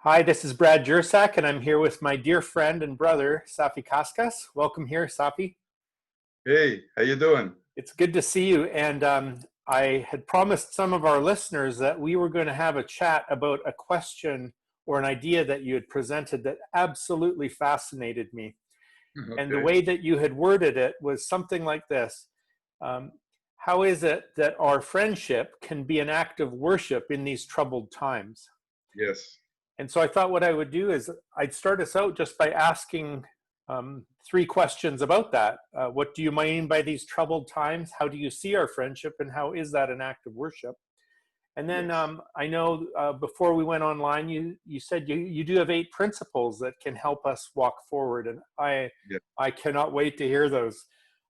Hi, this is Brad Jersak, and I'm here with my dear friend and brother, Safi Kaskas. Welcome here, Safi. Hey, how you doing? It's good to see you. And I had promised some of our listeners that we were going to have a chat about a question or an idea that you had presented that absolutely fascinated me. And the Okay. way that you had worded it was something like this. Um, how is it that our friendship can be an act of worship in these troubled times? Yes. And so I thought what I would do is I'd start us out just by asking three questions about that. What do you mean by these troubled times? How do you see our friendship? And how is that an act of worship? And then Yes. I know before we went online, you said you do have 8 principles that can help us walk forward. And Yes. I cannot wait to hear those.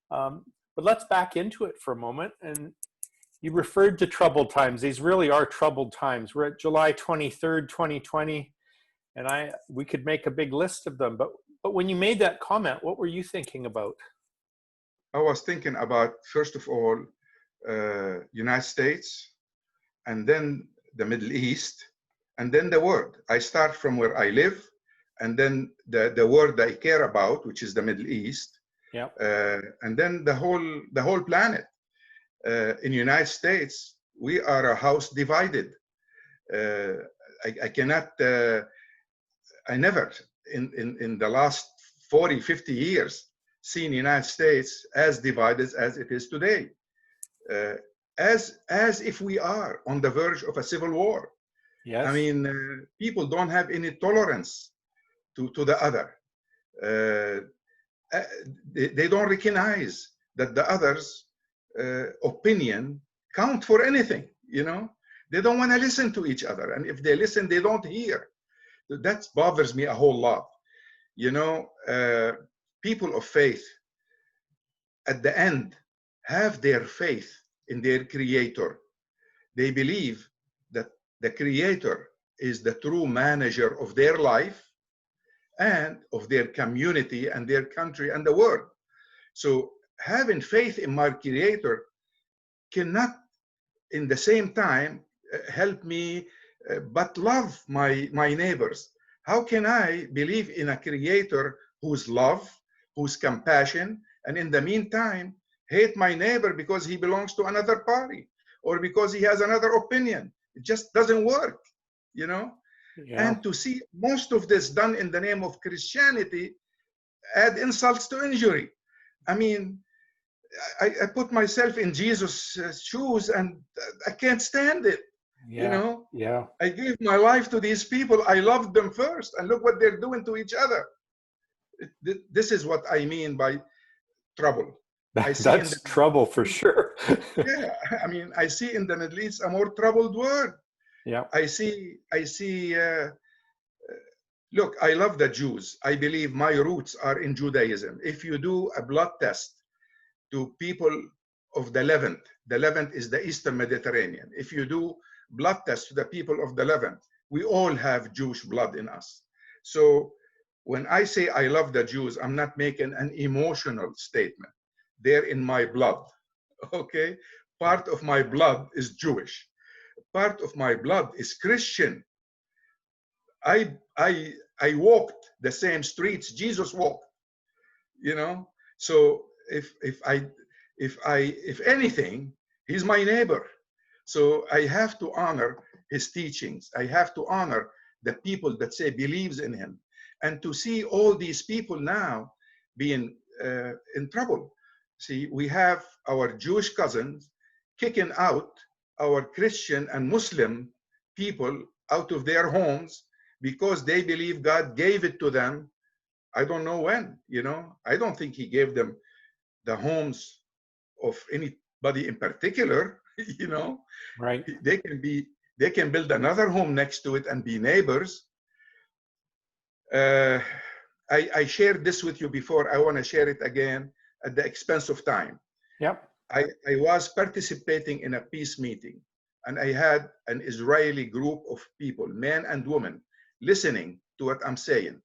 But let's back into it for a moment. And you referred to troubled times. These really are troubled times. We're at July 23rd, 2020, and we could make a big list of them. But when you made that comment, what were you thinking about? I was thinking about, first of all, United States, and then the Middle East, and then the world. I start from where I live, and then the world I care about, which is the Middle East, Yeah. and then the whole planet. In United States, we are a house divided. I cannot. I never, in the last 40, 50 years, seen the United States as divided as it is today. As if we are on the verge of a civil war. Yes. I mean, people don't have any tolerance to the other. They don't recognize that the other's opinion count for anything, you know? They don't want to listen to each other. And if they listen, they don't hear. That bothers me a whole lot. You know, people of faith, at the end, have their faith in their creator. They believe that the creator is the true manager of their life and of their community and their country and the world. So having faith in my creator cannot, in the same time, help me but love my neighbors. How can I believe in a creator who's love, who's compassion, and in the meantime, hate my neighbor because he belongs to another party or because he has another opinion? It just doesn't work, you know? Yeah. And to see most of this done in the name of Christianity add insults to injury. I mean, I put myself in Jesus' shoes and I can't stand it. Yeah. You know, Yeah. I gave my life to these people. I loved them first, and look what they're doing to each other. This is what I mean by trouble. I see in the That's trouble for sure. yeah, I mean, I see in the Middle East a more troubled world. Yeah. I see. Look, I love the Jews. I believe my roots are in Judaism. If you do a blood test to people of the Levant is the Eastern Mediterranean. If you do blood tests to the people of the Levant, we all have Jewish blood in us. So when I say I love the Jews, I'm not making an emotional statement. They're in my blood, okay? Part of my blood is Jewish. Part of my blood is Christian. I walked the same streets Jesus walked, you know? So if anything, he's my neighbor. So I have to honor his teachings. I have to honor the people that say believes in him. And to see all these people now being in trouble. See, we have our Jewish cousins kicking out our Christian and Muslim people out of their homes because they believe God gave it to them. I don't know when, you know. I don't think he gave them the homes of anybody in particular, you know. Right. They can build another home next to it and be neighbors. I shared this with you before. I want to share it again at the expense of time. Yep. I was participating in a peace meeting, and I had an Israeli group of people, men and women, listening to what I'm saying.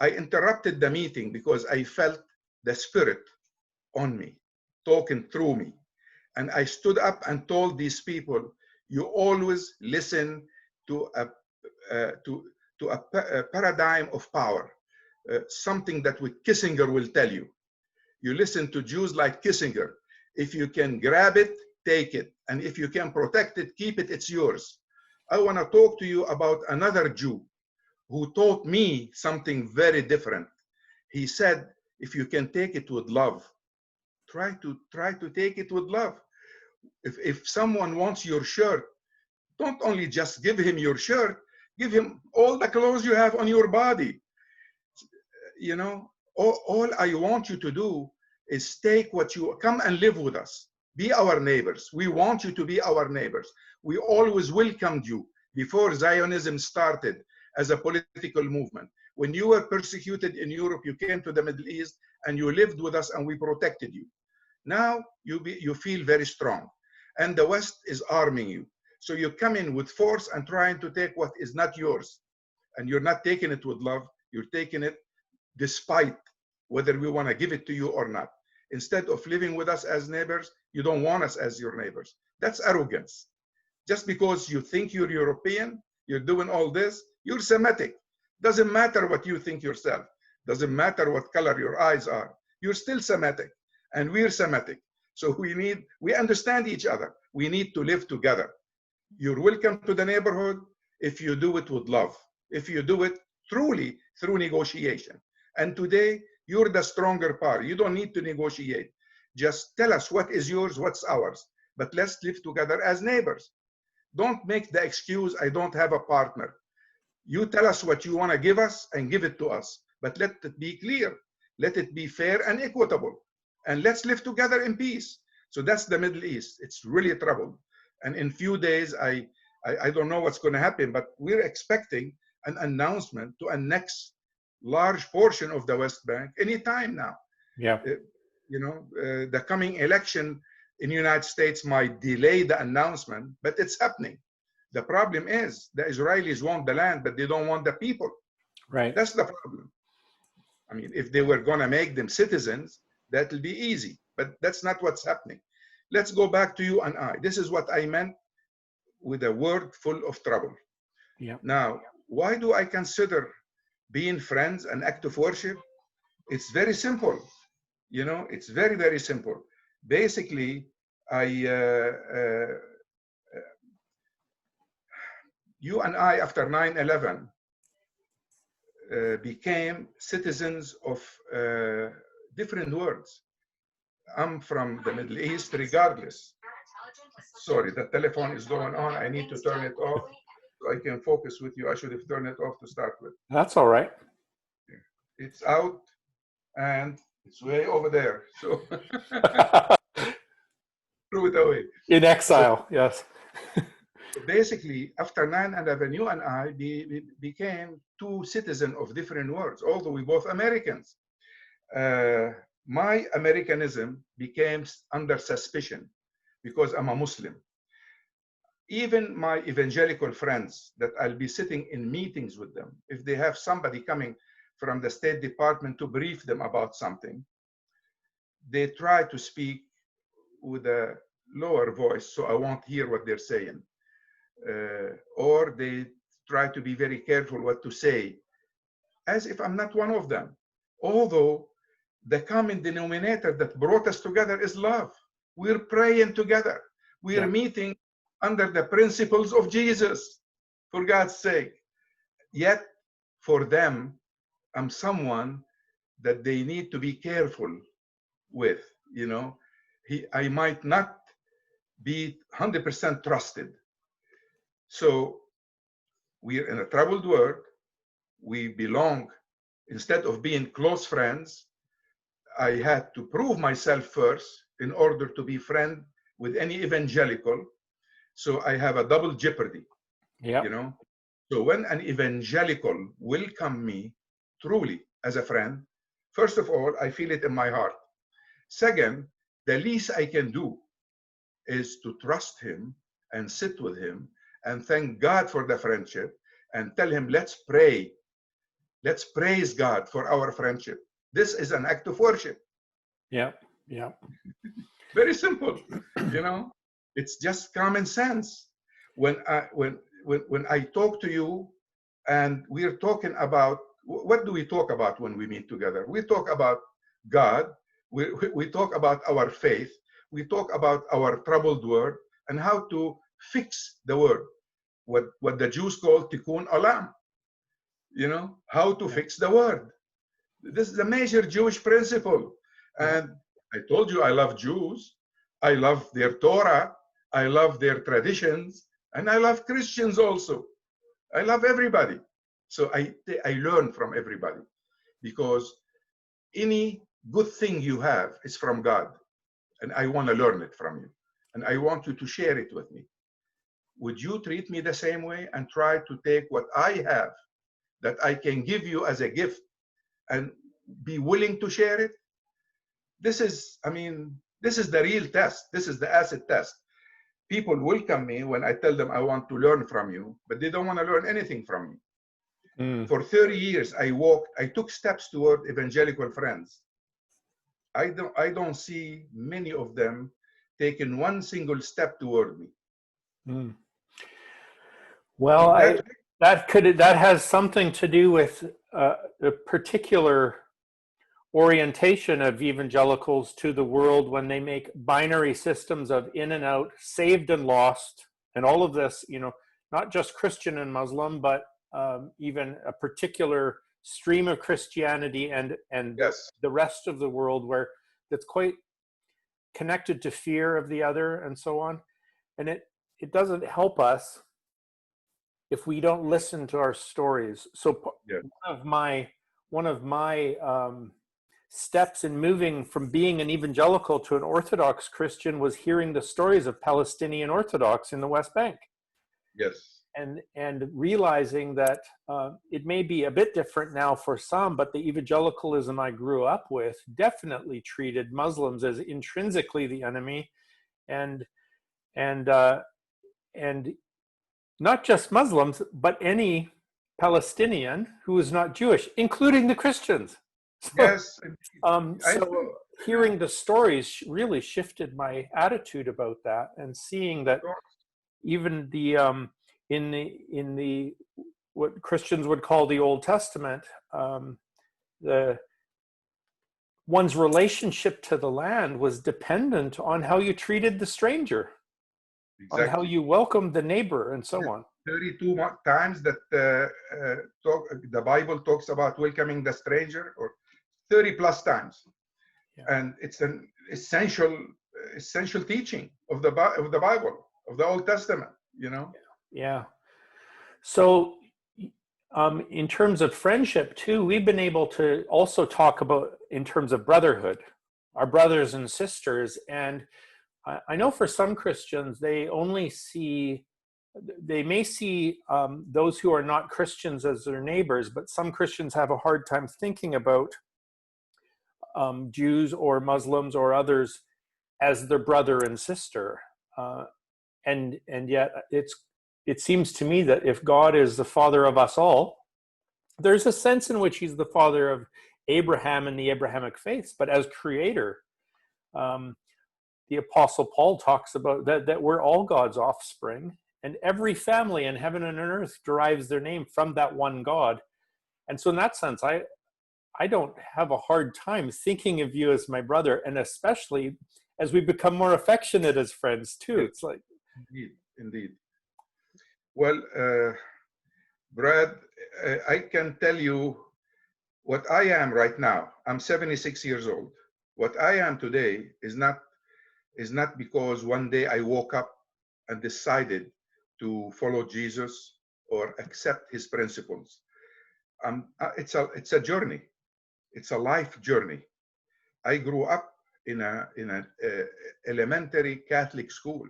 I interrupted the meeting because I felt the spirit on me, talking through me. And I stood up and told these people, you always listen to to a paradigm of power, something that Kissinger will tell you. You listen to Jews like Kissinger. If you can grab it, take it. And if you can protect it, keep it, it's yours. I want to talk to you about another Jew who taught me something very different. He said, if you can take it with love, try to take it with love. If someone wants your shirt, don't only just give him your shirt, give him all the clothes you have on your body. You know, all I want you to do is take what you, come and live with us. Be our neighbors. We want you to be our neighbors. We always welcomed you before Zionism started as a political movement. When you were persecuted in Europe, you came to the Middle East and you lived with us and we protected you. Now you feel very strong and the West is arming you. So you come in with force and trying to take what is not yours. And you're not taking it with love, you're taking it despite whether we want to give it to you or not. Instead of living with us as neighbors, you don't want us as your neighbors. That's arrogance. Just because you think you're European, you're doing all this, you're Semitic. Doesn't matter what you think yourself. Doesn't matter what color your eyes are. You're still Semitic, and we're Semitic. So we understand each other. We need to live together. You're welcome to the neighborhood if you do it with love, if you do it truly through negotiation. And today, you're the stronger part. You don't need to negotiate. Just tell us what is yours, what's ours. But let's live together as neighbors. Don't make the excuse, I don't have a partner. You tell us what you want to give us and give it to us. But let it be clear. Let it be fair and equitable. And let's live together in peace. So that's the Middle East. It's really troubled. And in few days, I don't know what's going to happen, but we're expecting an announcement to annex large portion of the West Bank anytime now. Yeah. You know, the coming election in the United States might delay the announcement, but it's happening. The problem is the Israelis want the land, but they don't want the people. Right. That's the problem. I mean, if they were going to make them citizens, that'll be easy, but that's not what's happening. Let's go back to you and I. This is what I meant with a word full of trouble. Yeah. Now, why do I consider being friends an act of worship? It's very simple. You know, it's very, very simple. Basically, you and I, after 9/11, became citizens of different worlds. I'm from the Middle East, regardless. Sorry, the telephone is going on. I need to turn it off so I can focus with you. I should have turned it off to start with. That's all right. It's out and it's way over there. So throw it away. In exile, yes. So basically, after 9/11, you and I became two citizens of different worlds, although we're both Americans. My Americanism became under suspicion because I'm a Muslim. Even my evangelical friends that I'll be sitting in meetings with them, if they have somebody coming from the State Department to brief them about something, they try to speak with a lower voice so I won't hear what they're saying. Or they try to be very careful what to say, as if I'm not one of them. Although the common denominator that brought us together is love. We're praying together. We're meeting under the principles of Jesus, for God's sake. Yet, for them, I'm someone that they need to be careful with. You know, I might not be 100% trusted. So we're in a troubled world. We belong, instead of being close friends, I had to prove myself first in order to be friend with any evangelical. So I have a double jeopardy, you know? So when an evangelical welcome me truly as a friend, first of all, I feel it in my heart. Second, the least I can do is to trust him and sit with him and thank God for the friendship and tell him, let's pray. Let's praise God for our friendship. This is an act of worship. Yeah. Very simple, you know. It's just common sense. When I talk to you And we're talking about, what do we talk about when we meet together? We talk about God. We talk about our faith. We talk about our troubled world and how to fix the world. What the Jews call tikkun olam, how to fix the world. This is a major Jewish principle. And I told you I love Jews. I love their Torah. I love their traditions. And I love Christians also. I love everybody. So I learn from everybody, because any good thing you have is from God. And I want to learn it from you. And I want you to share it with me. Would you treat me the same way and try to take what I have that I can give you as a gift and be willing to share it? This is the real test. This is the acid test. People welcome me when I tell them I want to learn from you, but they don't want to learn anything from me. For 30 years, I took steps toward evangelical friends. I don't see many of them taking one single step toward me. Well, that has something to do with a particular orientation of evangelicals to the world when they make binary systems of in and out, saved and lost, and all of this, not just Christian and Muslim, but even a particular stream of Christianity and yes. the rest of the world where that's quite connected to fear of the other and so on. And it doesn't help us if we don't listen to our stories. So one of my steps in moving from being an evangelical to an Orthodox Christian was hearing the stories of Palestinian Orthodox in the West Bank. Yes. And realizing that it may be a bit different now for some, but the evangelicalism I grew up with definitely treated Muslims as intrinsically the enemy, and not just Muslims, but any Palestinian who is not Jewish, including the Christians. Yes. So hearing the stories really shifted my attitude about that, and seeing that even the in the what Christians would call the Old Testament, one's relationship to the land was dependent on how you treated the stranger, on how you welcomed the neighbor, and so on. 32 times that the Bible talks about welcoming the stranger, or 30 plus times. And it's an essential teaching of the Bible, of the Old Testament, Yeah. So in terms of friendship too, we've been able to also talk about in terms of brotherhood, our brothers and sisters. And I know for some Christians, they may see those who are not Christians as their neighbors, but some Christians have a hard time thinking about Jews or Muslims or others as their brother and sister. And yet it seems to me that if God is the father of us all, there's a sense in which he's the father of Abraham and the Abrahamic faiths, but as creator, the Apostle Paul talks about that we're all God's offspring, and every family in heaven and on earth derives their name from that one God. And so in that sense, I don't have a hard time thinking of you as my brother, and especially as we become more affectionate as friends too. It's like, indeed. Well, Brad, I can tell you what I am right now. I'm 76 years old. What I am today is not because one day I woke up and decided to follow Jesus or accept his principles. It's a journey. It's a life journey. I grew up in an elementary Catholic school.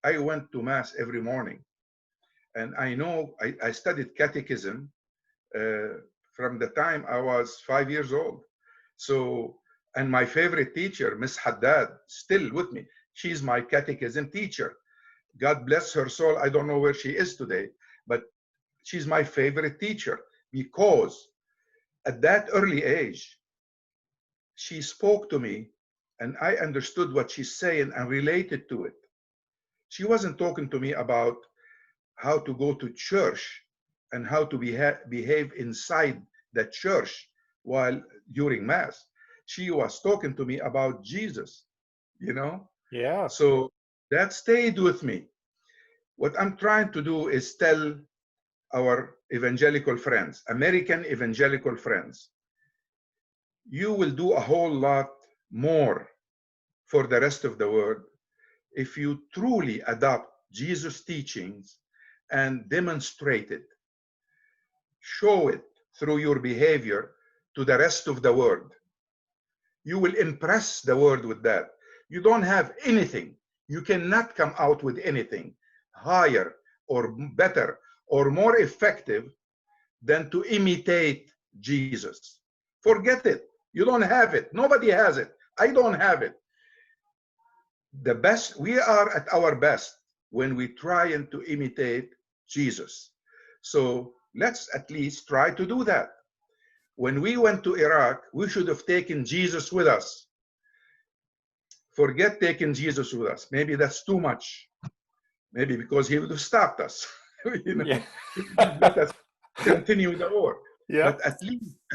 I went to mass every morning, and I studied catechism from the time I was 5 years old. So, and my favorite teacher, Miss Haddad, still with me. She's my catechism teacher. God bless her soul. I don't know where she is today, but she's my favorite teacher, because at that early age, she spoke to me and I understood what she's saying and related to it. She wasn't talking to me about how to go to church and how to behave inside the church while during Mass. She was talking to me about Jesus, you know? Yeah. So that stayed with me. What I'm trying to do is tell our evangelical friends, American evangelical friends, you will do a whole lot more for the rest of the world if you truly adopt Jesus' teachings and demonstrate it. Show it through your behavior to the rest of the world. You will impress the world with that. You don't have anything. You cannot come out with anything higher or better or more effective than to imitate Jesus. Forget it. You don't have it. Nobody has it. I don't have it. The best, we are at our best when we try and to imitate Jesus. So let's at least try to do that. When we went to Iraq, we should have taken Jesus with us. Forget taking Jesus with us. Maybe that's too much. Maybe because he would have stopped us. You know, Yeah. he wouldn't let us continue the war. Yeah. But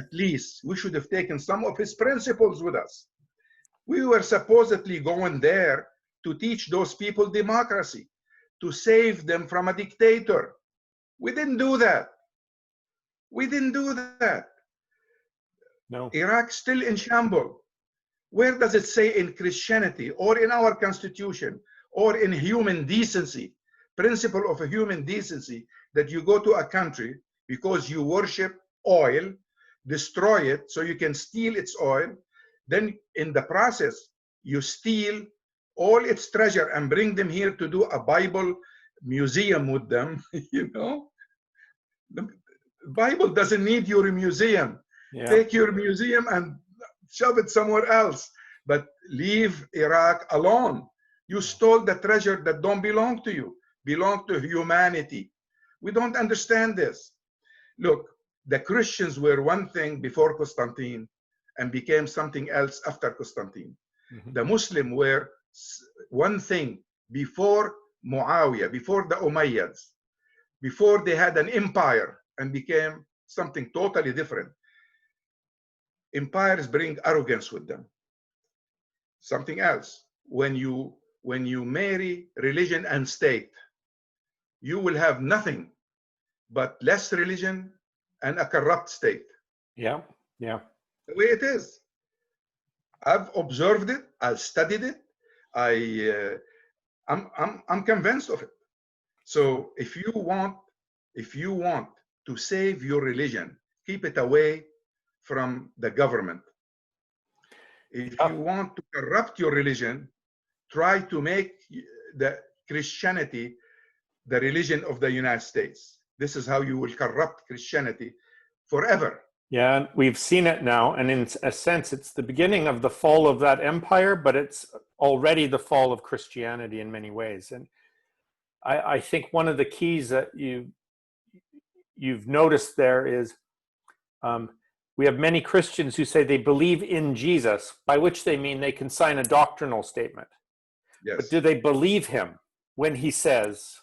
at least we should have taken some of his principles with us. We were supposedly going there to teach those people democracy, to save them from a dictator. We didn't do that. We didn't do that. No. Iraq still in shambles. Where does it say in Christianity or in our constitution or in human decency, principle of a human decency, that you go to a country because you worship oil, destroy it so you can steal its oil, then in the process you steal all its treasure and bring them here to do a Bible museum with them? You know, the Bible doesn't need your museum. Yeah. Take your museum and shove it somewhere else, but leave Iraq alone. You stole the treasure that don't belong to you, belong to humanity. We don't understand this. Look, the Christians were one thing before Constantine and became something else after Constantine. Mm-hmm. The Muslim were one thing before Muawiyah, before the Umayyads, before they had an empire and became something totally different. Empires bring arrogance with them. Something else. When you marry religion and state, you will have nothing but less religion and a corrupt state. Yeah. Yeah. The way it is. I've observed it. I've studied it. I'm convinced of it. So if you want to save your religion, keep it away from the government. If you want to corrupt your religion, try to make the Christianity the religion of the United States. This is how you will corrupt Christianity forever. Yeah, we've seen it now, and in a sense, it's the beginning of the fall of that empire, but it's already the fall of Christianity in many ways. And I think one of the keys that you've noticed there is we have many Christians who say they believe in Jesus, by which they mean they can sign a doctrinal statement. Yes. But do they believe him when he says,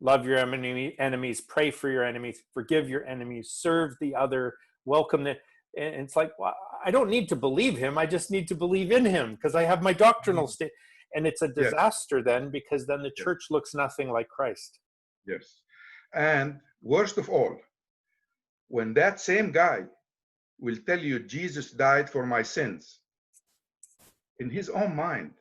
love your enemies, pray for your enemies, forgive your enemies, serve the other, welcome them? And it's like, well, I don't need to believe him. I just need to believe in him because I have my doctrinal statement. And it's a disaster then, because then the church looks nothing like Christ. Yes. And worst of all, when that same guy will tell you Jesus died for my sins, in his own mind,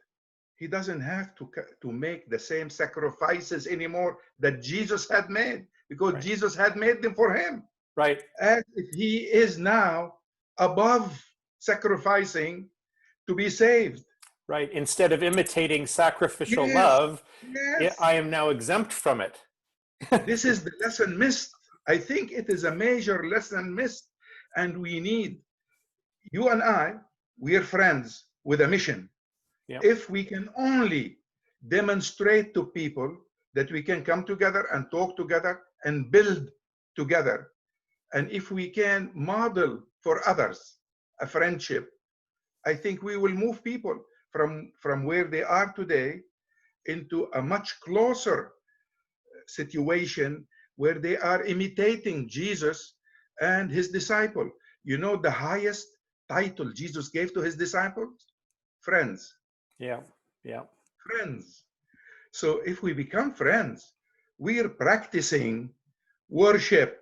he doesn't have to make the same sacrifices anymore that Jesus had made, because Jesus had made them for him. Right. As if he is now above sacrificing to be saved. Right. Instead of imitating sacrificial love, I am now exempt from it. This is the lesson missed. I think it is a major lesson missed. And we need, you and I, we are friends with a mission. Yep. If we can only demonstrate to people that we can come together and talk together and build together, and if we can model for others a friendship, I think we will move people from where they are today into a much closer situation where they are imitating Jesus and his disciple. You know the highest title Jesus gave to his disciples? Friends. Yeah. Yeah. Friends. So if we become friends, we are practicing worship.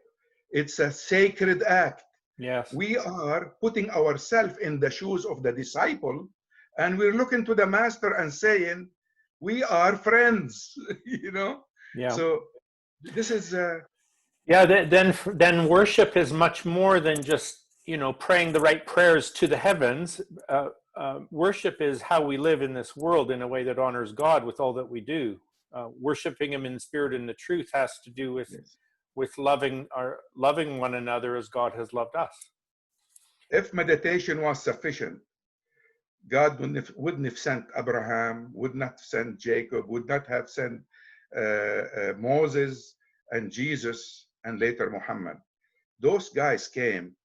It's a sacred act. Yes. We are putting ourselves in the shoes of the disciple, and we're looking to the master and saying, we are friends, you know? Yeah. So this is Yeah. Then worship is much more than just, praying the right prayers to the heavens. Worship is how we live in this world in a way that honors God with all that we do. Worshiping Him in spirit and the truth has to do yes. with loving one another as God has loved us. If meditation was sufficient, God wouldn't have sent Abraham, would not have sent Jacob, would not have sent Moses and Jesus and later Muhammad. Those guys came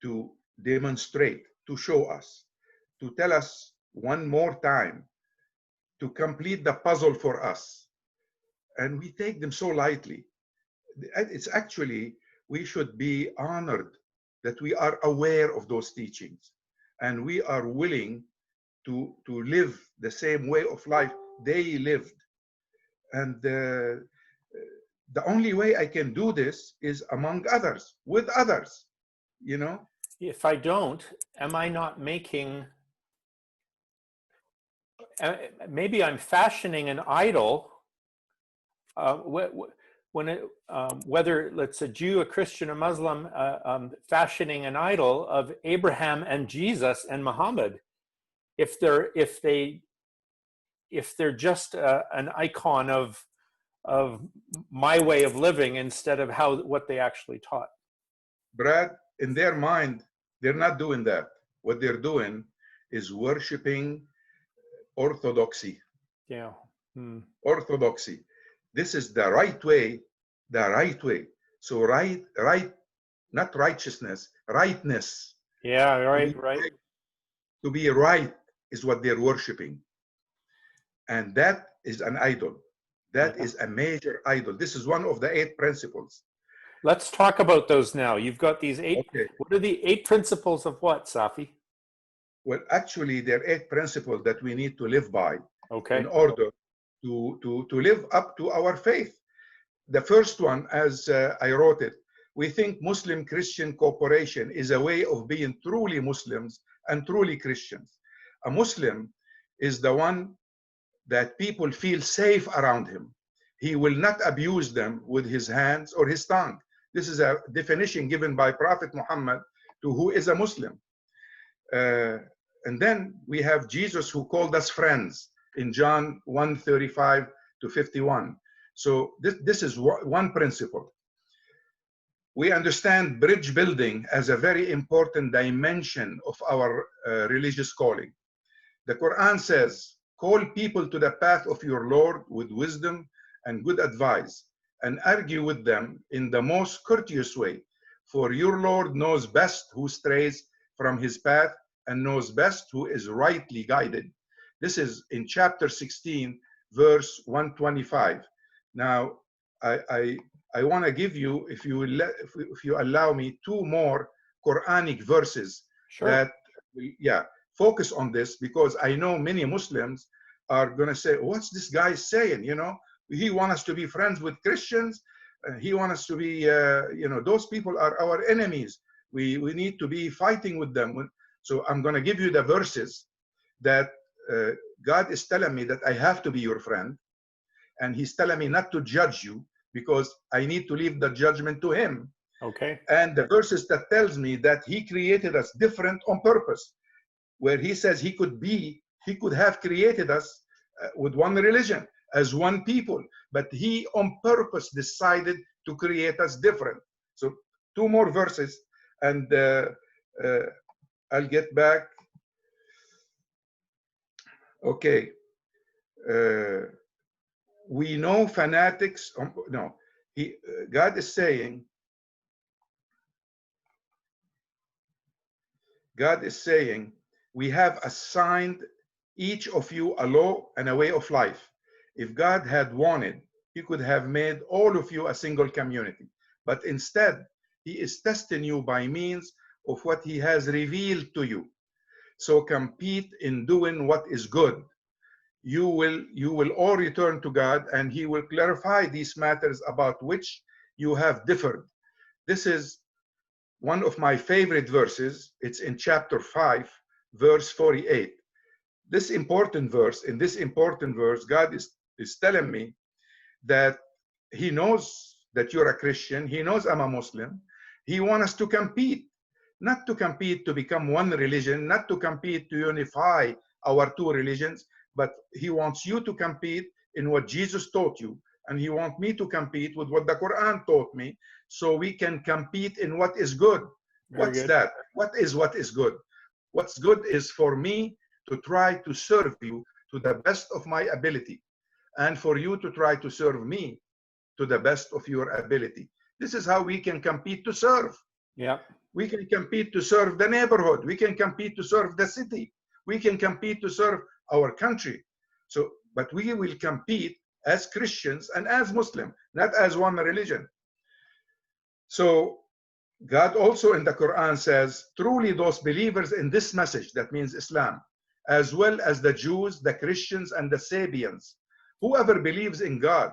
to demonstrate, to show us, to tell us one more time, to complete the puzzle for us. And we take them so lightly. It's actually, we should be honored that we are aware of those teachings and we are willing to live the same way of life they lived. And the only way I can do this is among others, with others, you know? If I don't, am I not making, maybe I'm fashioning an idol, whether it's a Jew, a Christian, a Muslim, fashioning an idol of Abraham and Jesus and Muhammad. If they're just an icon of my way of living instead of what they actually taught. Brad, in their mind, they're not doing that. What they're doing is worshiping orthodoxy. Yeah. Orthodoxy. This is the right way, the right way. So right, not righteousness, rightness. Yeah, right. To be right is what they're worshiping. And that is an idol. That is a major idol. This is one of the 8 principles. Let's talk about those now. You've got these 8. Okay. What are the 8 principles of what, Safi? Well, actually, there are 8 principles that we need to live by in order to live up to our faith. The first one, as I wrote it, we think Muslim-Christian cooperation is a way of being truly Muslims and truly Christians. A Muslim is the one that people feel safe around him. He will not abuse them with his hands or his tongue. This is a definition given by Prophet Muhammad to who is a Muslim. And then we have Jesus, who called us friends in John 1:35 to 51. So this is one principle. We understand bridge building as a very important dimension of our religious calling. The Quran says, call people to the path of your Lord with wisdom and good advice, and argue with them in the most courteous way. For your Lord knows best who strays from his path and knows best who is rightly guided. This is in chapter 16, verse 125. Now, I want to give you, if you allow me, 2 more Quranic verses that, focus on this, because I know many Muslims are going to say, what's this guy saying? You know, he wants us to be friends with Christians. He wants us to be, those people are our enemies. We need to be fighting with them. So I'm going to give you the verses that God is telling me that I have to be your friend. And he's telling me not to judge you because I need to leave the judgment to him. Okay. And the verses that tells me that he created us different on purpose, where he says he could have created us with one religion, as one people, but he on purpose decided to create us different. So 2 more verses, and I'll get back. Okay. We know fanatics, God is saying, we have assigned each of you a law and a way of life. If God had wanted he could have made all of you a single community. But instead, he is testing you by means of what he has revealed to you. So compete in doing what is good. You will all return to God, and he will clarify these matters about which you have differed. This is one of my favorite verses. It's in chapter 5, verse 48. This important verse, in this important verse, God is telling me that he knows that you're a Christian. He knows I'm a Muslim. He wants us to compete, not to compete to become one religion, not to compete to unify our two religions, but he wants you to compete in what Jesus taught you. And he wants me to compete with what the Quran taught me, so we can compete in what is good. What's that? What is good? What's good is for me to try to serve you to the best of my ability, and for you to try to serve me to the best of your ability. This is how we can compete to serve. Yeah. We can compete to serve the neighborhood. We can compete to serve the city. We can compete to serve our country. So, but we will compete as Christians and as Muslim, not as one religion. So God also in the Quran says, truly those believers in this message, that means Islam, as well as the Jews, the Christians, and the Sabians, whoever believes in God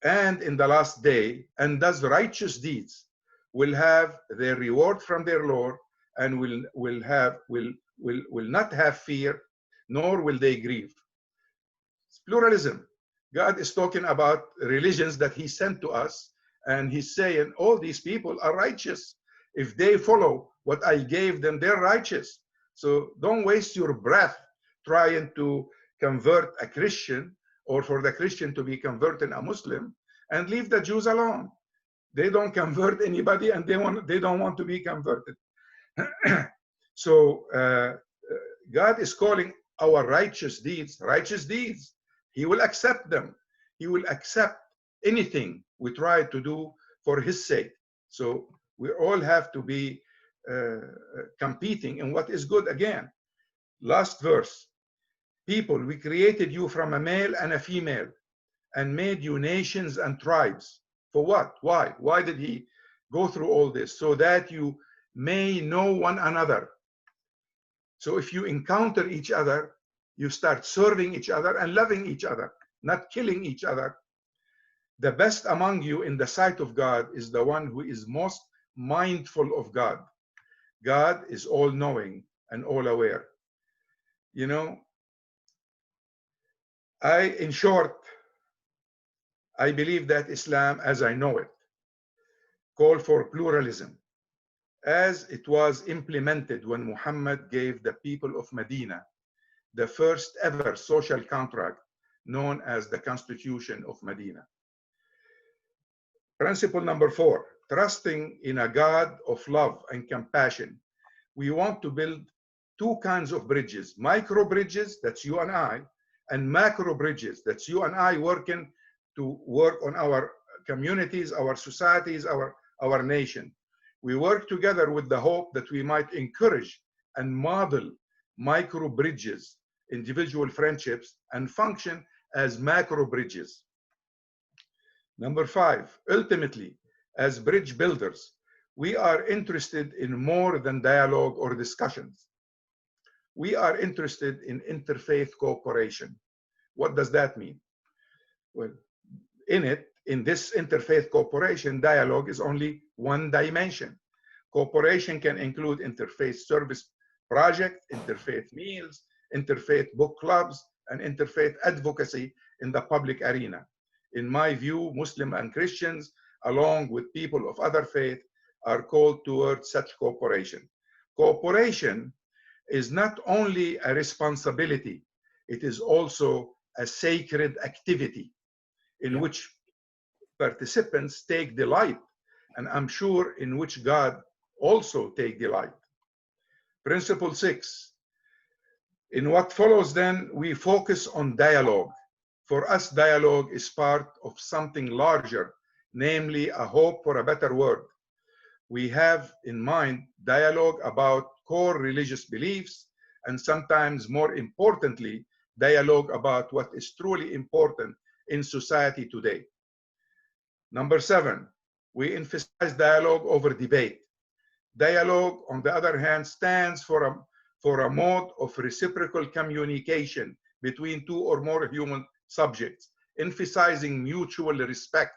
and in the last day and does righteous deeds will have their reward from their Lord, and will not have fear, nor will they grieve. It's pluralism. God is talking about religions that he sent to us, and he's saying all these people are righteous. If they follow what I gave them, they're righteous. So don't waste your breath trying to convert a Christian, or for the Christian to be converted a Muslim, and leave the Jews alone. They don't convert anybody, and they don't want to be converted. So God is calling our righteous deeds righteous deeds. He will accept them. He will accept anything we try to do for his sake. So we all have to be competing in what is good. Again, last verse. People, we created you from a male and a female and made you nations and tribes. For what? Why? Why did he go through all this? So that you may know one another. So if you encounter each other, you start serving each other and loving each other, not killing each other. The best among you in the sight of God is the one who is most mindful of God. God is all-knowing and all-aware. You know, in short, I believe that Islam, as I know it, calls for pluralism, as it was implemented when Muhammad gave the people of Medina the first ever social contract known as the Constitution of Medina. Principle number 4, trusting in a God of love and compassion. We want to build two kinds of bridges: micro bridges, that's you and I, and macro bridges, that's you and I working to work on our communities, our societies, our nation. We work together with the hope that we might encourage and model micro bridges, individual friendships, and function as macro bridges. Number 5, ultimately, as bridge builders, we are interested in more than dialogue or discussions. We are interested in interfaith cooperation. What does that mean? Well, in this interfaith cooperation, dialogue is only one dimension. Cooperation can include interfaith service projects, interfaith meals, interfaith book clubs, and interfaith advocacy in the public arena. In my view, Muslim and Christians, along with people of other faith, are called towards such cooperation. Cooperation is not only a responsibility, it is also a sacred activity in which participants take delight, and I'm sure in which God also take delight. Principle 6. In what follows then, we focus on dialogue. For us, dialogue is part of something larger, namely a hope for a better world. We have in mind dialogue about core religious beliefs, and sometimes more importantly, dialogue about what is truly important in society today. Number 7, we emphasize dialogue over debate. Dialogue, on the other hand, stands for a mode of reciprocal communication between two or more human subjects, emphasizing mutual respect,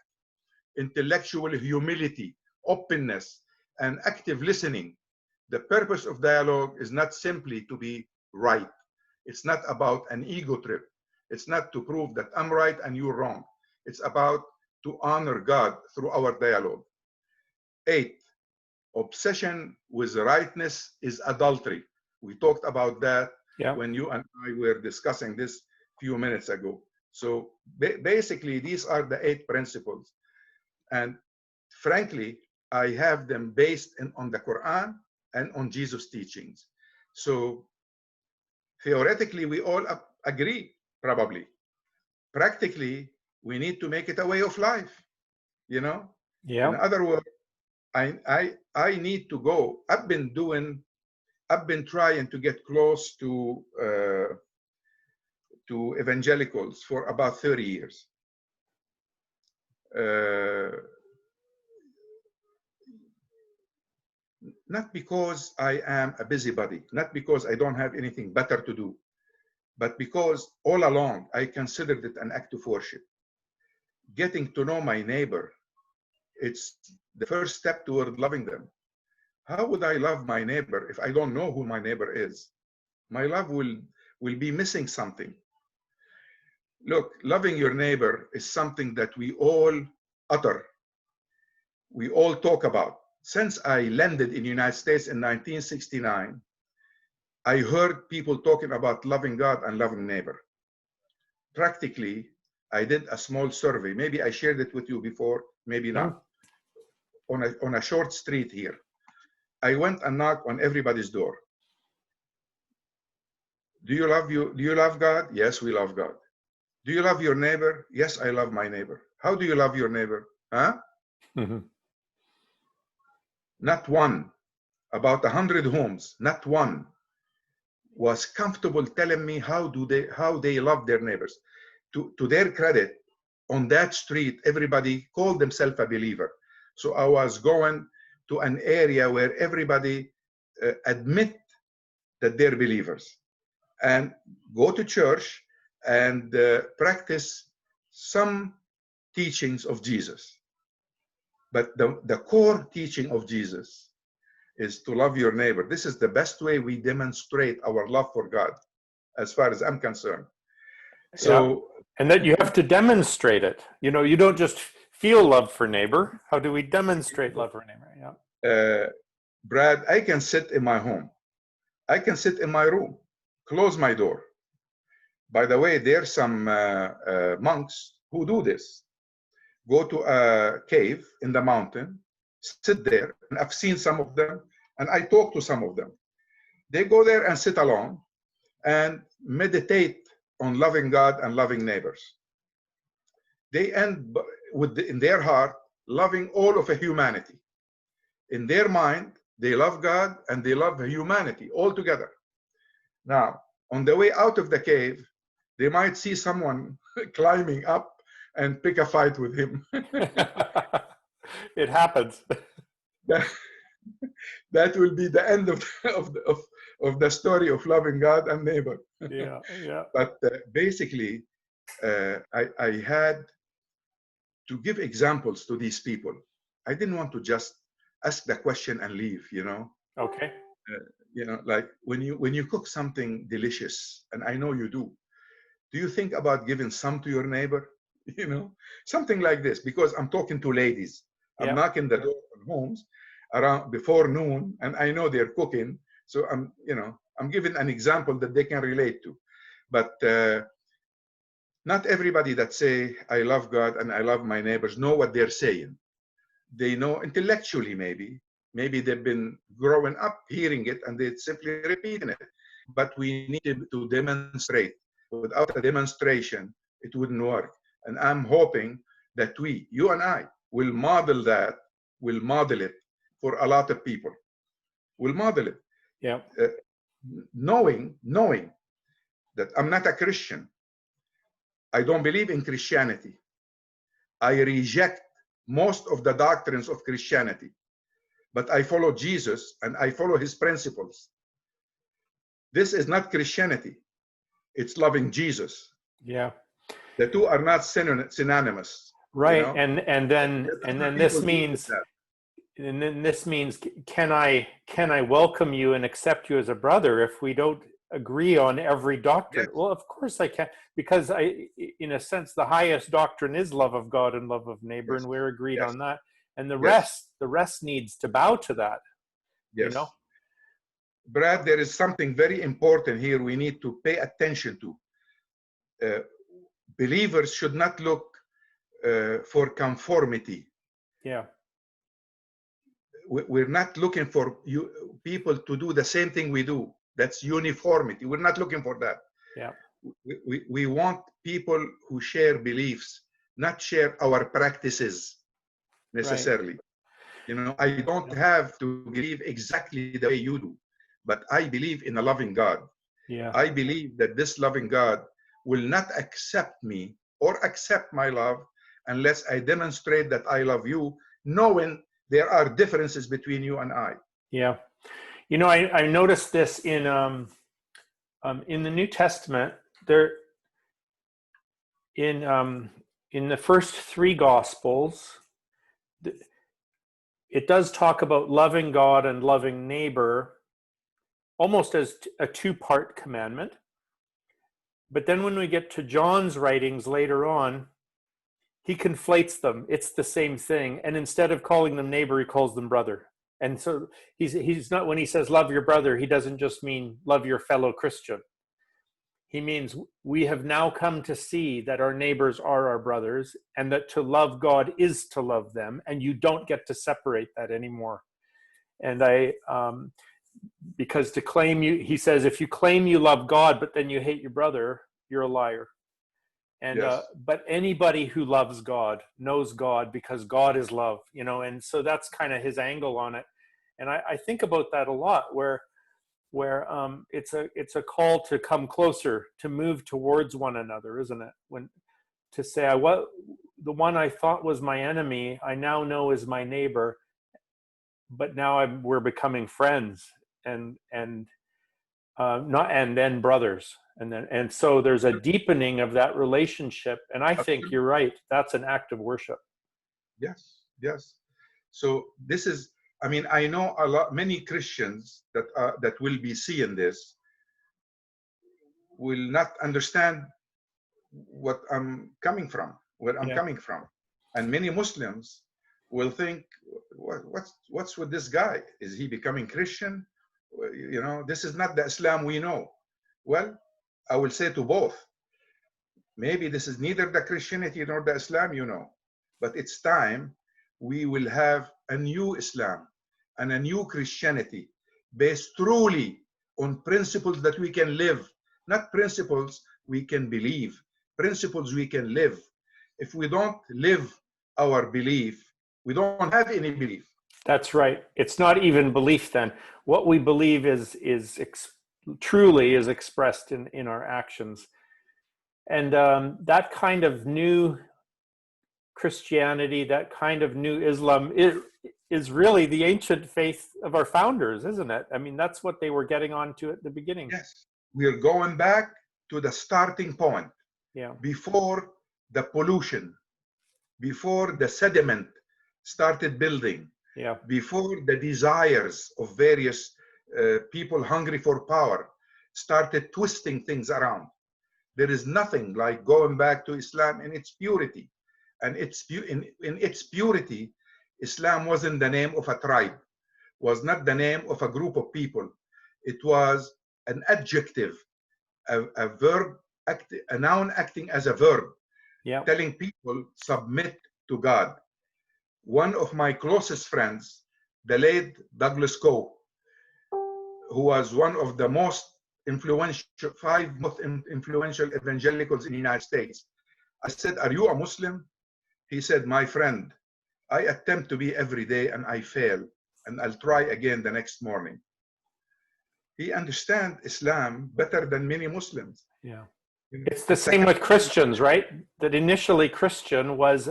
intellectual humility, openness, and active listening. The purpose of dialogue is not simply to be right. It's not about an ego trip. It's not to prove that I'm right and you're wrong. It's about to honor God through our dialogue. 8, obsession with rightness is adultery. We talked about that when you and I were discussing this a few minutes ago. So basically, these are the 8 principles. And frankly, I have them based on the Quran and on Jesus' teachings. So theoretically, we all agree, probably. Practically, we need to make it a way of life, you know? Yeah. In other words, I need to go. I've been trying to get close to evangelicals for about 30 years. Not because I am a busybody, not because I don't have anything better to do, but because all along I considered it an act of worship. Getting to know my neighbor, it's the first step toward loving them. How would I love my neighbor if I don't know who my neighbor is? My love will be missing something. Look, loving your neighbor is something that we all utter. We all talk about. Since I landed in the United States in 1969, I heard people talking about loving God and loving neighbor. Practically, I did a small survey. Maybe I shared it with you before, maybe not. On a short street here. I went and knocked on everybody's door. Do you love God? Yes, we love God. Do you love your neighbor? Yes, I love my neighbor. How do you love your neighbor? Huh? Mm-hmm. Not one. About 100 homes, not one was comfortable telling me how they love their neighbors. To their credit, on that street, everybody called themselves a believer. So I was going to an area where everybody admit that they're believers and go to church and practice some teachings of Jesus. But the core teaching of Jesus is to love your neighbor. This is the best way we demonstrate our love for God, as far as I'm concerned. So, and that you have to demonstrate it. You know, you don't just feel love for neighbor. How do we demonstrate love for neighbor? Yeah. Brad, I can sit in my home. I can sit in my room, close my door. By the way, there's some monks who do this. Go to a cave in the mountain, sit there, and I've seen some of them, and I talk to some of them. They go there and sit alone and meditate on loving God and loving neighbors. They end with, in their heart, loving all of humanity. In their mind, they love God and they love humanity all together. Now, on the way out of the cave, they might see someone climbing up and pick a fight with him. It happens. That will be the end of the story of loving God and neighbor. Yeah. But basically, I had to give examples to these people. I didn't want to just ask the question and leave, you know. Okay. You know, like when you cook something delicious, and I know you do you think about giving some to your neighbor? You know, something like this, because I'm talking to ladies. I'm knocking the door on homes around before noon, and I know they're cooking. So I'm giving an example that they can relate to. But not everybody that say, I love God and I love my neighbors know what they're saying. They know intellectually, maybe they've been growing up hearing it and they're simply repeating it. But we need to demonstrate. Without a demonstration, it wouldn't work. And I'm hoping that you and I, will model it for a lot of people. We'll model it. Yeah. Knowing that I'm not a Christian. I don't believe in Christianity. I reject most of the doctrines of Christianity, but I follow Jesus and I follow his principles. This is not Christianity. It's loving Jesus. Yeah. The two are not synonymous. Right. You know? And then this means, can I welcome you and accept you as a brother if we don't agree on every doctrine? Yes. Well, of course I can, because in a sense, the highest doctrine is love of God and love of neighbor, Yes. and we're agreed Yes. on that. And the Yes. rest needs to bow to that. Yes. You know? Brad, there is something very important here we need to pay attention to. Believers should not look for conformity. Yeah. We're not looking for people to do the same thing we do. That's uniformity. We're not looking for that. Yeah. We want people who share beliefs, not share our practices necessarily. Right. You know, I don't have to believe exactly the way you do, but I believe in a loving God. Yeah. I believe that this loving God will not accept me or accept my love unless I demonstrate that I love you, knowing there are differences between you and I. Yeah. You know, I noticed this in the New Testament. There, in the first three Gospels, it does talk about loving God and loving neighbor almost as a two-part commandment. But then when we get to John's writings later on, he conflates them. It's the same thing. And instead of calling them neighbor, he calls them brother. And so he's not, when he says love your brother, he doesn't just mean love your fellow Christian. He means we have now come to see that our neighbors are our brothers, and that to love God is to love them, and you don't get to separate that anymore. And because to claim he says, if you claim you love God, but then you hate your brother, you're a liar. And yes. But anybody who loves God knows God, because God is love, you know. And so that's kind of his angle on it. And I think about that a lot, where it's a call to come closer, to move towards one another, isn't it? When to say, the one I thought was my enemy, I now know is my neighbor, but now we're becoming friends, and then brothers, and so there's a deepening of that relationship. And I think you're right. That's an act of worship. Yes, yes. So this is, I mean, I know many Christians that will be seeing this will not understand what I'm coming from, where I'm coming from, and many Muslims will think, what's with this guy? Is he becoming Christian? You know, this is not the Islam we know. Well, I will say to both, maybe this is neither the Christianity nor the Islam you know, but it's time we will have a new Islam and a new Christianity based truly on principles that we can live, not principles we can believe, principles we can live. If we don't live our belief, we don't have any belief. That's right. It's not even belief then. What we believe is truly is expressed in our actions. And that kind of new Christianity, that kind of new Islam, is really the ancient faith of our founders, isn't it? I mean, that's what they were getting onto at the beginning. Yes, we're going back to the starting point. Yeah. Before the pollution, before the sediment started building, before the desires of various people hungry for power started twisting things around. There is nothing like going back to Islam in its purity. And in its purity, Islam wasn't the name of a tribe, was not the name of a group of people. It was an adjective, a verb, a noun acting as a verb, telling people submit to God. One of my closest friends, the late Douglas Coe, who was one of the five most influential evangelicals in the United States. I said, "Are you a Muslim?" He said, "My friend, I attempt to be every day and I fail, and I'll try again the next morning." He understands Islam better than many Muslims. Yeah. It's the same with Christians, right? That initially Christian was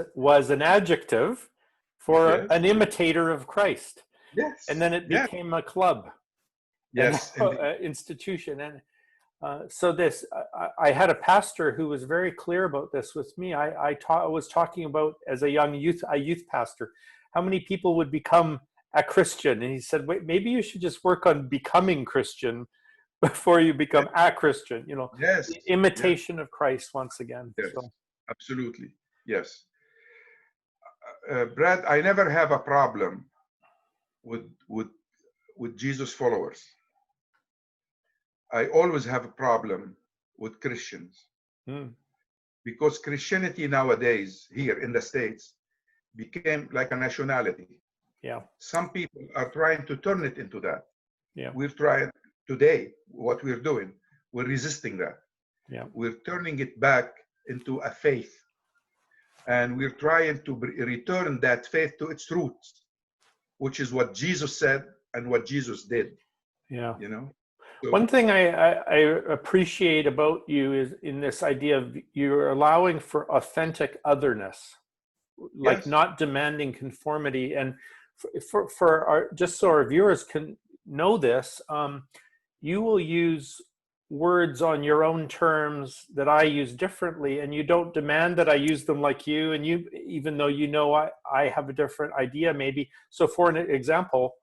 an adjective, for Yes. an imitator of Christ. Yes. And then it Yes. became a club and Yes. Indeed. an institution. And so this, I had a pastor who was very clear about this with me. I was talking about as a youth pastor, how many people would become a Christian. And he said, wait, maybe you should just work on becoming Christian before you become a Christian, you know, Yes. the imitation of Christ once again. Yes. So. Absolutely. Yes. Brad, I never have a problem with Jesus followers. I always have a problem with Christians because Christianity nowadays here in the States became like a nationality. Yeah. Some people are trying to turn it into that. Yeah. We're trying today, what we're doing, we're resisting that. Yeah. We're turning it back into a faith. And we're trying to return that faith to its roots, which is what Jesus said and what Jesus did. Yeah. You know? So, one thing I appreciate about you is in this idea of you're allowing for authentic otherness, like yes. not demanding conformity. And for our, just so our viewers can know this, you will use words on your own terms that I use differently, and you don't demand that I use them like you, and you, even though you know I have a different idea maybe. So for an example,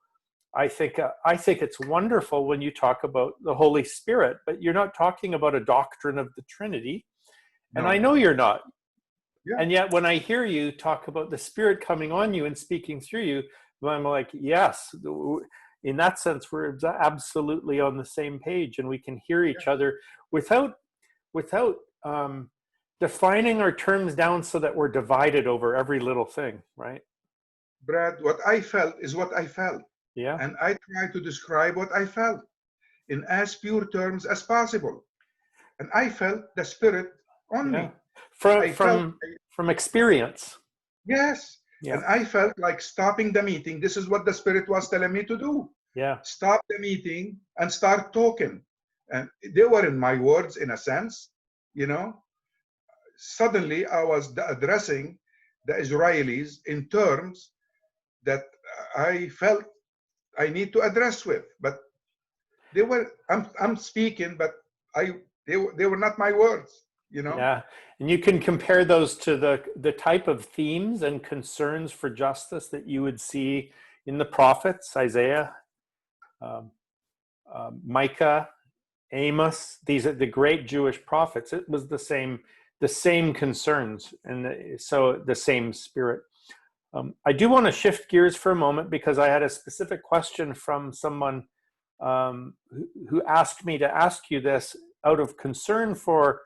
I think it's wonderful when you talk about the Holy Spirit, but you're not talking about a doctrine of the Trinity. And No. I know you're not. Yeah. And yet when I hear you talk about the Spirit coming on you and speaking through you, I'm like, yes, in that sense, we're absolutely on the same page, and we can hear each other without defining our terms down so that we're divided over every little thing, right? Brad, what I felt is what I felt. Yeah. And I try to describe what I felt in as pure terms as possible. And I felt the Spirit on me. From experience. Yes. Yeah. And I felt like stopping the meeting. This is what the Spirit was telling me to do. Yeah. Stop the meeting and start talking. And they weren't my words in a sense, you know. Suddenly I was addressing the Israelis in terms that I felt I need to address with, but they were, I'm speaking, but they were not my words, you know. Yeah, and you can compare those to the type of themes and concerns for justice that you would see in the prophets, Isaiah, Micah, Amos. These are the great Jewish prophets. It was the same concerns, and so the same spirit. I do want to shift gears for a moment because I had a specific question from someone who asked me to ask you this out of concern for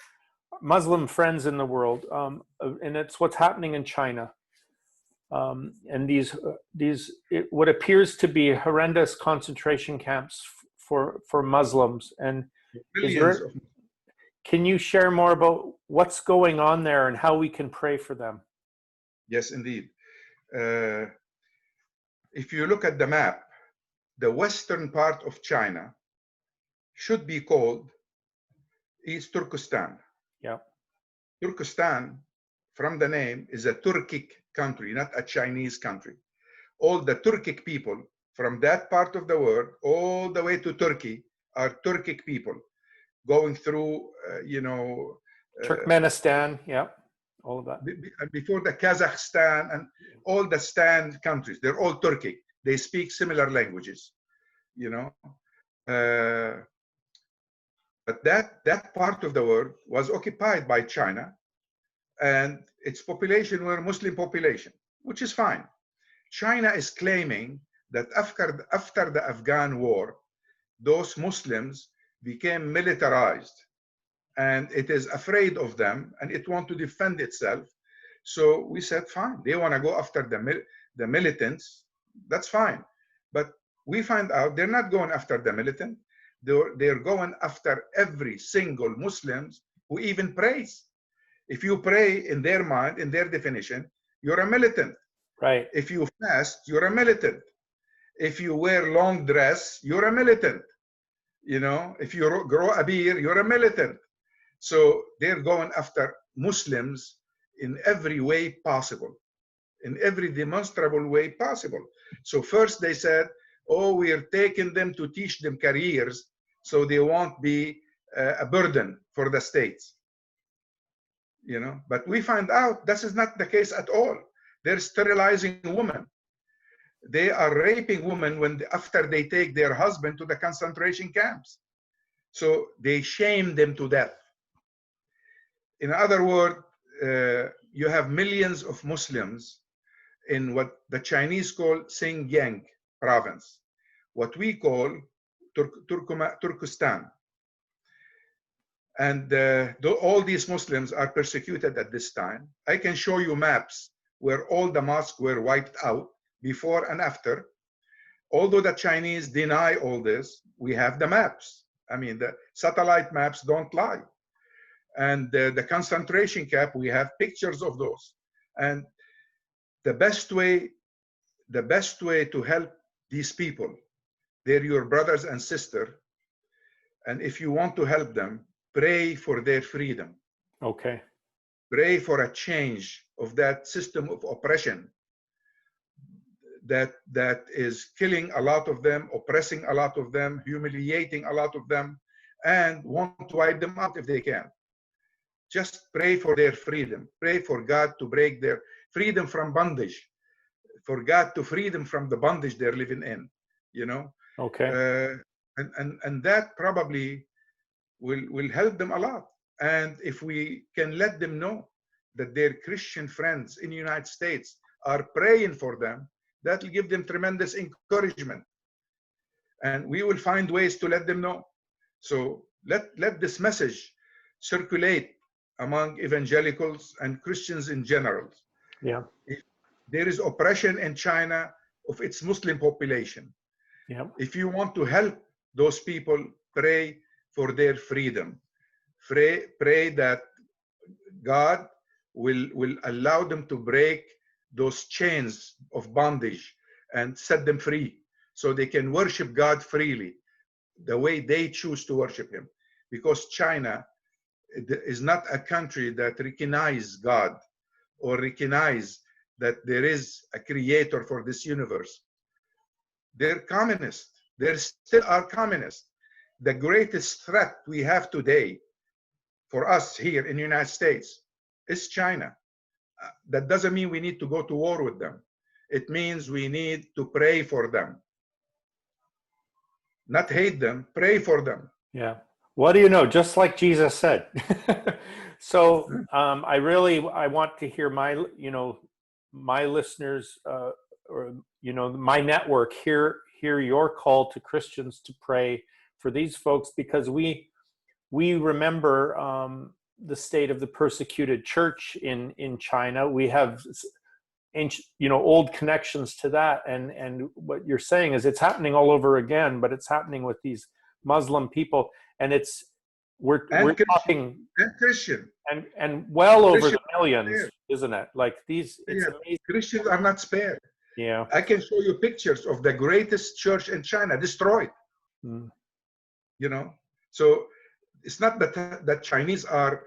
Muslim friends in the world, and it's what's happening in China. And these what appears to be horrendous concentration camps for Muslims. And can you share more about what's going on there and how we can pray for them? Yes, indeed. If you look at the map, the western part of China should be called East Turkestan. Yeah. Turkestan, from the name, is a Turkic country, not a Chinese country. All the Turkic people from that part of the world, all the way to Turkey, are Turkic people going through, Turkmenistan, yeah, all of that. Before the Kazakhstan and all the Stan countries, they're all Turkic. They speak similar languages, you know. But that part of the world was occupied by China, and its population were Muslim population, which is fine. China is claiming that after the Afghan war, those Muslims became militarized, and it is afraid of them, and it wants to defend itself. So we said, fine, they want to go after the militants, that's fine. But we find out they're not going after the militant. They're going after every single Muslims who even prays. If you pray, in their mind, in their definition, you're a militant. Right. If you fast, you're a militant. If you wear long dress, you're a militant. You know, if you grow a beard, you're a militant. So they're going after Muslims in every way possible. in every demonstrable way possible. So first they said, oh, we're taking them to teach them careers so they won't be a burden for the states. You know, but we find out this is not the case at all. They're sterilizing women. They are raping women after they take their husband to the concentration camps. So they shame them to death. In other words, you have millions of Muslims in what the Chinese call Xinjiang province, what we call Turkestan. And all these Muslims are persecuted at this time. I can show you maps where all the mosques were wiped out before and after. Although the Chinese deny all this, we have the maps. I mean, the satellite maps don't lie. And the concentration camp, we have pictures of those. And the best way to help these people, they're your brothers and sisters. And if you want to help them, pray for their freedom. Okay. Pray for a change of that system of oppression that is killing a lot of them, oppressing a lot of them, humiliating a lot of them, and want to wipe them out if they can. Just pray for their freedom. Pray for God to break their freedom from bondage, for God to free them from the bondage they're living in, you know? Okay. And that probably will help them a lot. And if we can let them know that their Christian friends in the United States are praying for them, that will give them tremendous encouragement. And we will find ways to let them know. So let this message circulate among evangelicals and Christians in general. Yeah. If there is oppression in China of its Muslim population. Yeah. If you want to help those people, pray for their freedom. Pray that God will allow them to break those chains of bondage and set them free so they can worship God freely the way they choose to worship him. Because China is not a country that recognizes God or recognizes that there is a creator for this universe. They're communist. They still are communist. The greatest threat we have today for us here in the United States is China. That doesn't mean we need to go to war with them. It means we need to pray for them. Not hate them, pray for them. Yeah. What do you know? Just like Jesus said. So I want to hear my listeners or my network hear your call to Christians to pray for these folks, because we remember the state of the persecuted church in China. We have ancient, old connections to that, and what you're saying is it's happening all over again, but it's happening with these Muslim people, and we're talking and Christian and well over Christian the millions, isn't it? Like it's amazing. Christians are not spared. Yeah, I can show you pictures of the greatest church in China destroyed. So it's not that Chinese are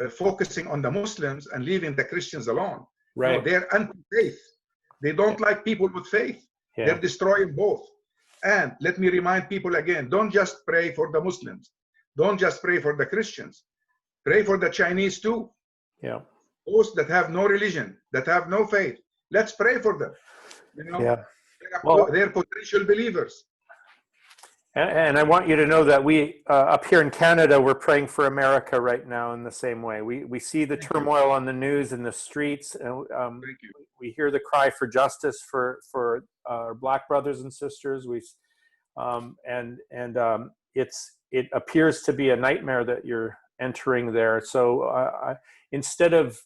focusing on the Muslims and leaving the Christians alone. right. No, they're anti-faith. They don't like people with faith. Yeah. They're destroying both. And let me remind people again, don't just pray for the Muslims. Don't just pray for the Christians. Pray for the Chinese too. Yeah. Those that have no religion, that have no faith. Let's pray for them. Yeah. Well, they're potential believers. And I want you to know that we up here in Canada, we're praying for America right now in the same way. We see the turmoil on the news in the streets, and we hear the cry for justice for our Black brothers and sisters. It appears to be a nightmare that you're entering there. So instead of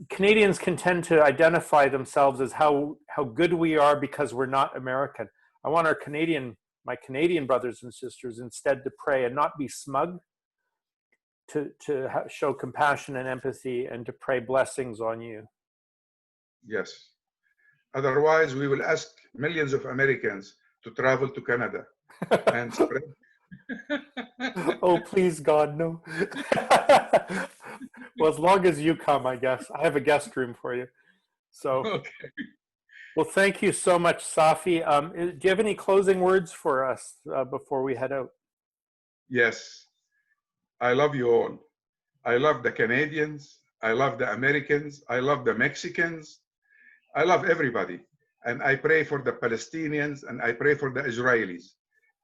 Canadians can tend to identify themselves as how good we are because we're not American. I want my Canadian brothers and sisters instead to pray and not be smug, to show compassion and empathy, and to pray blessings on you. Yes. Otherwise, we will ask millions of Americans to travel to Canada and spread. Oh, please, God, no. Well, as long as you come, I guess. I have a guest room for you. So, Okay. well, thank you so much, Safi. Do you have any closing words for us before we head out? Yes, I love you all. I love the Canadians. I love the Americans. I love the Mexicans. I love everybody. And I pray for the Palestinians and I pray for the Israelis.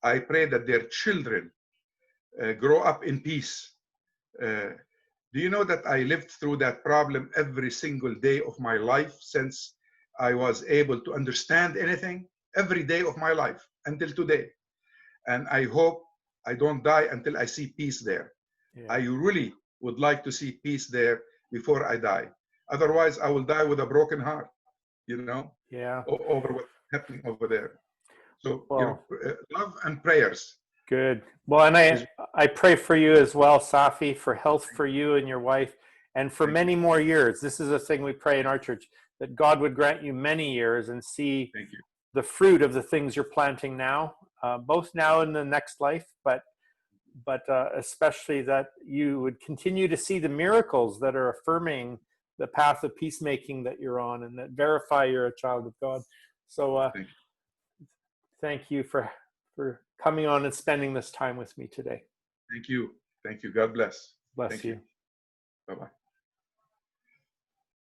I pray that their children grow up in peace. Do you know that I lived through that problem every single day of my life since I was able to understand anything? Every day of my life until today. And I hope I don't die until I see peace there. Yeah. I really would like to see peace there before I die. Otherwise, I will die with a broken heart, you know, Yeah. over what's happening over there. So, Well, love and prayers. good. Well, and I pray for you as well, Safi, for health for you and your wife, and for many more years. This is a thing we pray in our church, that God would grant you many years and see the fruit of the things you're planting now, both now and the next life, but especially that you would continue to see the miracles that are affirming the path of peacemaking that you're on and that verify you're a child of God. So thank you for coming on and spending this time with me today. Thank you. Thank you. God bless. Bless you. Bye-bye.